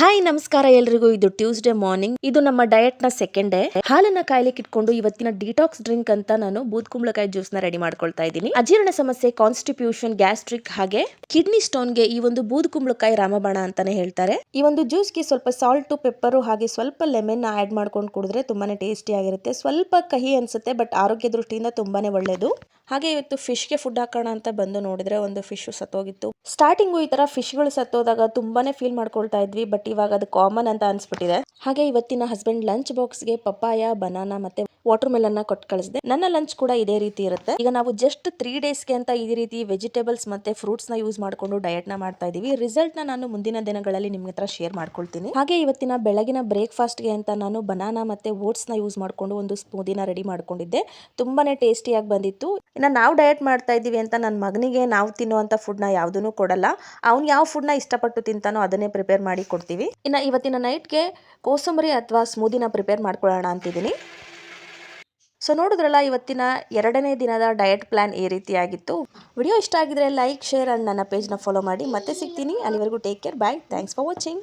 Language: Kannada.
ಹಾಯ್ ನಮಸ್ಕಾರ ಎಲ್ರಿಗೂ. ಇದು ಟ್ಯೂಸ್ಡೇ ಮಾರ್ನಿಂಗ್. ಇದು ನಮ್ಮ ಡಯಟ್ ನ ಸೆಕೆಂಡ್ ಡೇ. ಹಾಲನ್ನ ಕಾಯ್ಲಿಕ್ಕೆ ಇಟ್ಕೊಂಡು ಇವತ್ತಿನ ಡಿಟಾಕ್ಸ್ ಡ್ರಿಂಕ್ ಅಂತ ನಾನು ಬೂದ್ ಕುಂಬಳಕಾಯಿ ಜ್ಯೂಸ್ ನ ರೆಡಿ ಮಾಡ್ಕೊಳ್ತಾ ಇದ್ದೀನಿ. ಅಜೀರ್ಣ ಸಮಸ್ಯೆ, ಕಾನ್ಸ್ಟಿಟ್ಯೂಷನ್, ಗ್ಯಾಸ್ಟ್ರಿಕ್ ಹಾಗೆ ಕಿಡ್ನಿ ಸ್ಟೋನ್ ಗೆ ಈ ಒಂದು ಬೂದ್ ಕುಂಬಳಕಾಯಿ ರಾಮಬಾಣ ಅಂತಾನೆ ಹೇಳ್ತಾರೆ. ಈ ಒಂದು ಜ್ಯೂಸ್ ಗೆ ಸ್ವಲ್ಪ ಸಾಲ್ಟ್, ಪೆಪ್ಪರ್ ಹಾಗೆ ಸ್ವಲ್ಪ ಲೆಮನ್ ಆಡ್ ಮಾಡ್ಕೊಂಡು ಕುಡಿದ್ರೆ ತುಂಬಾನೇ ಟೇಸ್ಟಿ ಆಗಿರುತ್ತೆ. ಸ್ವಲ್ಪ ಕಹಿ ಅನ್ಸುತ್ತೆ, ಬಟ್ ಆರೋಗ್ಯ ದೃಷ್ಟಿಯಿಂದ ತುಂಬಾನೇ ಒಳ್ಳೇದು. ಹಾಗೆ ಇವತ್ತು ಫಿಶ್ ಗೆ ಫುಡ್ ಹಾಕೋಣ ಅಂತ ಬಂದು ನೋಡಿದ್ರೆ ಒಂದು ಫಿಶ್ ಸತ್ತೋಗಿತ್ತು. ಸ್ಟಾರ್ಟಿಂಗು ಈ ತರ ಫಿಶ್ ಗಳು ಸತ್ತೋದಾಗ ತುಂಬಾನೇ ಫೀಲ್ ಮಾಡ್ಕೊಳ್ತಾ ಇದ್ವಿ, ಬಟ್ ಇವಾಗ ಅದು ಕಾಮನ್ ಅಂತ ಅನ್ಸ್ಬಿಟ್ಟಿದೆ. ಹಾಗೆ ಇವತ್ತಿನ ಹಸ್ಬೆಂಡ್ ಲಂಚ್ ಬಾಕ್ಸ್ ಗೆ ಪಪ್ಪಾಯ, ಬನಾನಾ ಮತ್ತೆ ವಾಟರ್ ಮೆಲನ್ ಕೊಟ್ಟು ಕಳಿಸಿದೆ. ನನ್ನ ಲಂಚ್ ಕೂಡ ಇದೇ ರೀತಿ ಇರುತ್ತೆ. ಈಗ ನಾವು ಜಸ್ಟ್ 3 days ಗೆ ಅಂತ ಈ ರೀತಿ ವೆಜಿಟೇಬಲ್ಸ್ ಮತ್ತೆ ಫ್ರೂಟ್ಸ್ ನ ಯೂಸ್ ಮಾಡ್ಕೊಂಡು ಡಯಟ್ ನ ಮಾಡ್ತಾ ಇದೀವಿ. ರಿಸಲ್ಟ್ ನ ನಾನು ಮುಂದಿನ ದಿನಗಳಲ್ಲಿ ನಿಮ್ಗೆ ಹತ್ರ ಶೇರ್ ಮಾಡ್ಕೊಳ್ತೀನಿ. ಹಾಗೆ ಇವತ್ತಿನ ಬೆಳಗಿನ ಬ್ರೇಕ್ಫಾಸ್ಟ್ ಗೆ ಅಂತ ನಾನು ಬನಾನಾ ಮತ್ತೆ ಓಟ್ಸ್ ನ ಯೂಸ್ ಮಾಡ್ಕೊಂಡು ಒಂದು ಸ್ಮೂದಿನ ರೆಡಿ ಮಾಡ್ಕೊಂಡಿದ್ದೆ. ತುಂಬಾನೇ ಟೇಸ್ಟಿಯಾಗಿ ಬಂದಿತ್ತು. ಇನ್ನು ನಾವು ಡಯಟ್ ಮಾಡ್ತಾ ಇದೀವಿ ಅಂತ ನನ್ನ ಮಗನಿಗೆ ನಾವು ತಿನ್ನುವಂತ ಫುಡ್ ನ ಯಾವುದನ್ನು ಕೊಡಲ್ಲ. ಅವ್ನು ಯಾವ ಫುಡ್ ನ ಇಷ್ಟಪಟ್ಟು ತಿಂತಾನೋ ಅದನ್ನೇ ಪ್ರಿಪೇರ್ ಮಾಡಿ ಕೊಡ್ತೀವಿ. ಇನ್ನು ಇವತ್ತಿನ ನೈಟ್ಗೆ ಕೋಸಂಬರಿ ಅಥವಾ ಸ್ಮೂದಿನ ಪ್ರಿಪೇರ್ ಮಾಡ್ಕೊಳ್ಳೋಣ ಅಂತಿದ್ದೀನಿ. ಸೊ ನೋಡಿದ್ರಲ್ಲ, ಇವತ್ತಿನ 2ನೇ ದಿನದ ಡಯಟ್ ಪ್ಲಾನ್ ಈ ರೀತಿಯಾಗಿತ್ತು. ವಿಡಿಯೋ ಇಷ್ಟ ಆಗಿದ್ರೆ ಲೈಕ್, ಶೇರ್ ಅಂಡ್ ನನ್ನ ಪೇಜ್ನ ಫಾಲೋ ಮಾಡಿ. ಮತ್ತೆ ಸಿಗ್ತೀನಿ. ಅಲ್ಲಿವರೆಗೂ take care, bye. Thanks for watching.